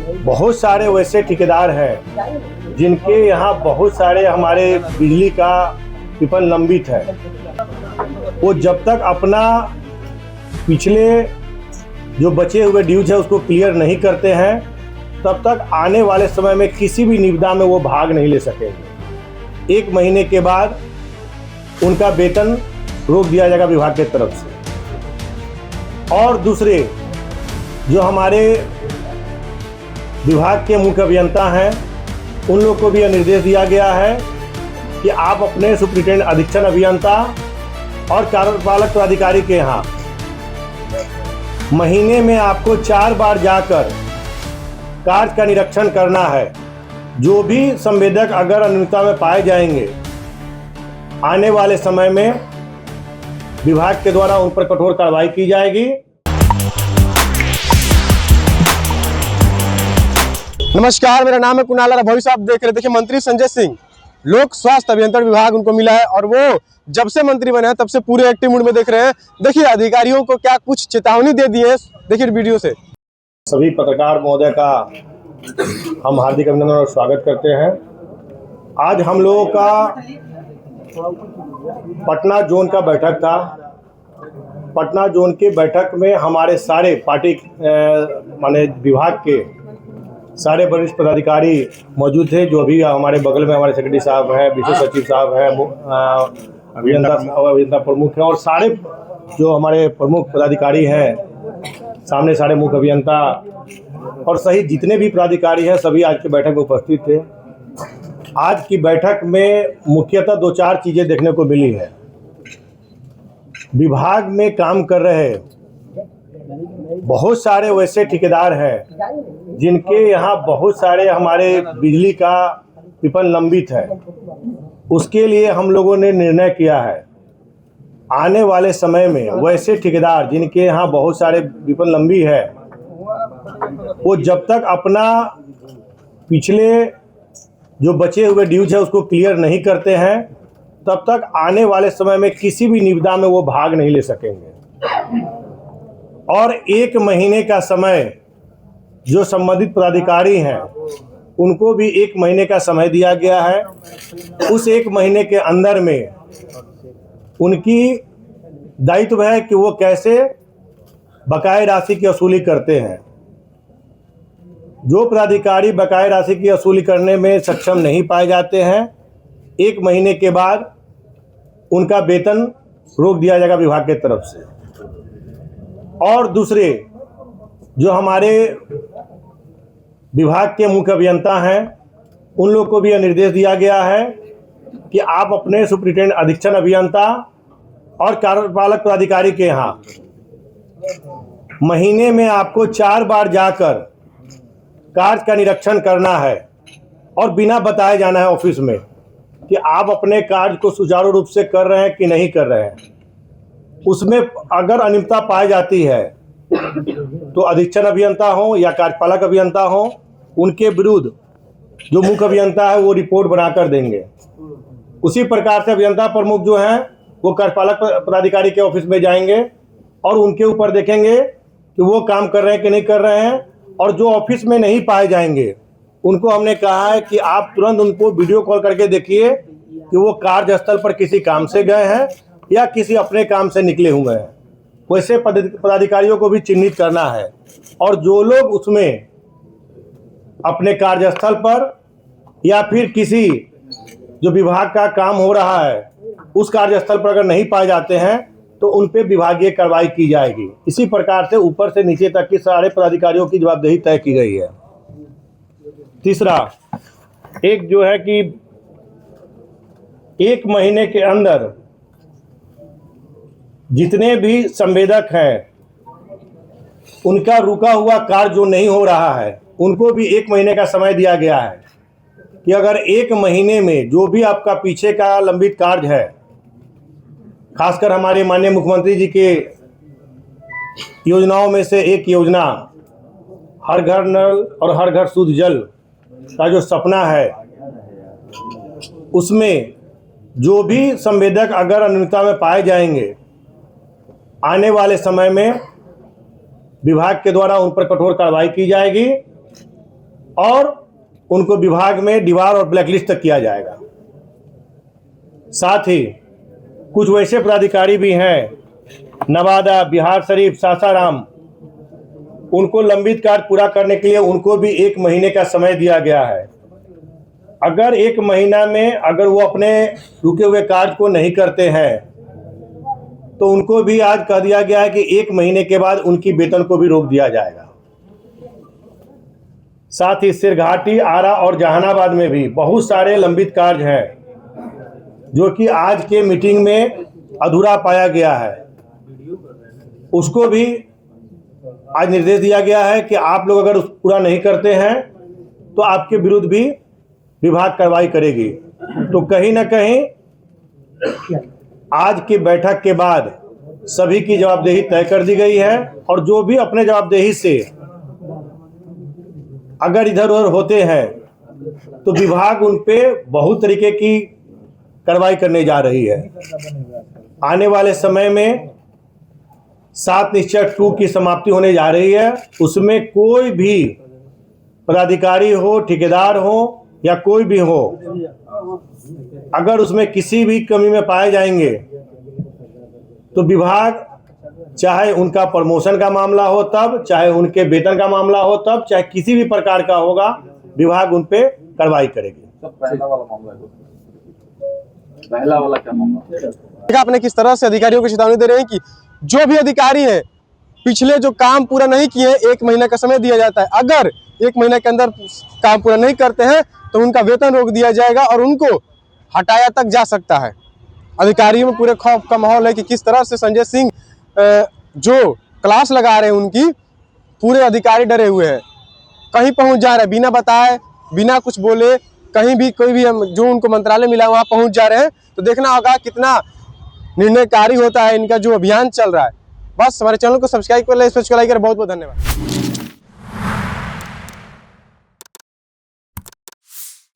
बहुत सारे वैसे ठेकेदार हैं जिनके यहाँ बहुत सारे हमारे बिजली का पीपल लंबित है। वो जब तक अपना पिछले जो बचे हुए ड्यूज है उसको क्लियर नहीं करते हैं तब तक आने वाले समय में किसी भी निविदा में वो भाग नहीं ले सकेंगे। 1 महीने के बाद उनका वेतन रोक दिया जाएगा विभाग की तरफ से। और दूसरे जो हमारे विभाग के मुख्य अभियंता हैं उन लोग को भी यह निर्देश दिया गया है कि आप अपने सुपरिटेंडेंट अधीक्षण अभियंता और कार्यपालक पदाधिकारी के यहाँ महीने में आपको 4 बार जाकर कार्य का निरीक्षण करना है। जो भी संवेदक अगर अनियमितता में पाए जाएंगे आने वाले समय में विभाग के द्वारा उन पर कठोर कार्रवाई की जाएगी। नमस्कार, मेरा नाम है कुणाल और भविष्य आप देख रहे। देखिए, मंत्री संजय सिंह लोक स्वास्थ्य अभियंत्रण विभाग उनको मिला है और वो जब से मंत्री बने हैं तब से पूरे एक्टिव मूड में देख रहे हैं। देखिए अधिकारियों को क्या कुछ चेतावनी दे दी है, देखिए वीडियो से। सभी पत्रकार महोदय का हम हार्दिक अभिनंदन और स्वागत करते हैं। आज हम लोगों का पटना जोन का बैठक था। पटना जोन की बैठक में हमारे सारे पार्टी माने विभाग के सारे वरिष्ठ पदाधिकारी मौजूद थे। जो अभी हमारे बगल में हमारे सेक्रेटरी साहब हैं, विशेष सचिव साहब हैं, अभियंता प्रमुख हैं और सारे जो हमारे प्रमुख पदाधिकारी हैं, सामने सारे मुख्य अभियंता और सहित जितने भी पदाधिकारी हैं सभी आज की बैठक में उपस्थित थे। आज की बैठक में मुख्यतः 2-4 चीज़ें देखने को मिली है। विभाग में काम कर रहे बहुत सारे वैसे ठेकेदार हैं जिनके यहाँ बहुत सारे हमारे बिजली का पीपल लंबित है। उसके लिए हम लोगों ने निर्णय किया है आने वाले समय में वैसे ठेकेदार जिनके यहाँ बहुत सारे पीपल लंबी है वो जब तक अपना पिछले जो बचे हुए ड्यूज है उसको क्लियर नहीं करते हैं तब तक आने वाले समय में किसी भी निविदा में वो भाग नहीं ले सकेंगे। और 1 महीने का समय जो संबंधित पदाधिकारी हैं उनको भी 1 महीने का समय दिया गया है। उस 1 महीने के अंदर में उनकी दायित्व है कि वो कैसे बकाया राशि की वसूली करते हैं। जो पदाधिकारी बकाया राशि की वसूली करने में सक्षम नहीं पाए जाते हैं 1 महीने के बाद उनका वेतन रोक दिया जाएगा विभाग की तरफ से। और दूसरे जो हमारे विभाग के मुख्य अभियंता हैं उन लोग को भी यह निर्देश दिया गया है कि आप अपने सुपरिटेंडेंट अधीक्षण अभियंता और कार्यपालक पदाधिकारी के यहाँ महीने में आपको 4 बार जाकर कार्य का निरीक्षण करना है और बिना बताए जाना है ऑफिस में कि आप अपने कार्य को सुचारू रूप से कर रहे हैं कि नहीं कर रहे हैं। उसमें अगर अनियमितता पाई जाती है तो अधीक्षण अभियंता हो या कार्यपालक अभियंता हो उनके विरुद्ध जो मुख्य अभियंता है वो रिपोर्ट बनाकर देंगे। उसी प्रकार से अभियंता प्रमुख जो हैं वो कार्यपालक पदाधिकारी के ऑफिस में जाएंगे और उनके ऊपर देखेंगे कि वो काम कर रहे हैं कि नहीं कर रहे हैं। और जो ऑफिस में नहीं पाए जाएंगे उनको हमने कहा है कि आप तुरंत उनको वीडियो कॉल करके देखिए कि वो कार्यस्थल पर किसी काम से गए हैं या किसी अपने काम से निकले हुए हैं। वैसे पदाधिकारियों को भी चिन्हित करना है और जो लोग उसमें अपने कार्यस्थल पर या फिर किसी जो विभाग का काम हो रहा है उस कार्यस्थल पर अगर नहीं पाए जाते हैं तो उन पे विभागीय कार्रवाई की जाएगी। इसी प्रकार से ऊपर से नीचे तक की सारे पदाधिकारियों की जवाबदेही तय की गई है। तीसरा एक जो है कि 1 महीने के अंदर जितने भी संवेदक हैं उनका रुका हुआ कार्य जो नहीं हो रहा है उनको भी 1 महीने का समय दिया गया है कि अगर 1 महीने में जो भी आपका पीछे का लंबित कार्य है, खासकर हमारे माननीय मुख्यमंत्री जी के योजनाओं में से एक योजना हर घर नल और हर घर शुद्ध जल का जो सपना है उसमें जो भी संवेदक अगर अनियमितता में पाए जाएंगे आने वाले समय में विभाग के द्वारा उन पर कठोर कार्रवाई की जाएगी। और उनको विभाग में डीवार और ब्लैकलिस्ट तक किया जाएगा। साथ ही कुछ वैसे पदाधिकारी भी हैं नवादा, बिहार शरीफ, सासाराम, उनको लंबित कार्य पूरा करने के लिए उनको भी 1 महीने का समय दिया गया है। अगर 1 महीना में अगर वो अपने रुके हुए कार्य को नहीं करते हैं तो उनको भी आज कह दिया गया है कि 1 महीने के बाद उनकी वेतन को भी रोक दिया जाएगा। साथ ही सिरघाटी, आरा और जहानाबाद में भी बहुत सारे लंबित कार्य हैं जो कि आज के मीटिंग में अधूरा पाया गया है। उसको भी आज निर्देश दिया गया है कि आप लोग अगर पूरा नहीं करते हैं तो आपके विरुद्ध भी विभाग कार्रवाई करेगी। तो कहीं ना कहीं आज की बैठक के बाद सभी की जवाबदेही तय कर दी गई है और जो भी अपने जवाबदेही से अगर इधर उधर होते हैं तो विभाग उन पे बहुत तरीके की कार्रवाई करने जा रही है। आने वाले समय में 7 निश्चय 2 की समाप्ति होने जा रही है। उसमें कोई भी पदाधिकारी हो, ठेकेदार हो या कोई भी हो, अगर उसमें किसी भी कमी में पाए जाएंगे तो विभाग, चाहे उनका प्रमोशन का मामला हो तब, चाहे उनके वेतन का मामला हो तब, चाहे किसी भी प्रकार का होगा, विभाग उन पे कार्रवाई करेगी। पहला वाला मामला है, पहला वाला क्या मामला? देखा आपने किस तरह से अधिकारियों को चेतावनी दे रहे हैं कि जो भी अधिकारी हैं पिछले जो काम पूरा नहीं किए 1 महीने का समय दिया जाता है, अगर 1 महीने के अंदर काम पूरा नहीं करते हैं तो उनका वेतन रोक दिया जाएगा और उनको हटाया तक जा सकता है। अधिकारियों में पूरे खौफ का माहौल है कि किस तरह से संजय सिंह जो क्लास लगा रहे हैं उनकी, पूरे अधिकारी डरे हुए हैं, कहीं पहुंच जा रहे हैं बिना बताए, बिना कुछ बोले, कहीं भी कोई भी जो उनको मंत्रालय मिला वहां पहुंच जा रहे हैं। तो देखना होगा कितना निर्णयकारी होता है इनका जो अभियान चल रहा है। बस हमारे चैनल को सब्सक्राइब कर ले, इस पर लाइक कर। बहुत बहुत धन्यवाद।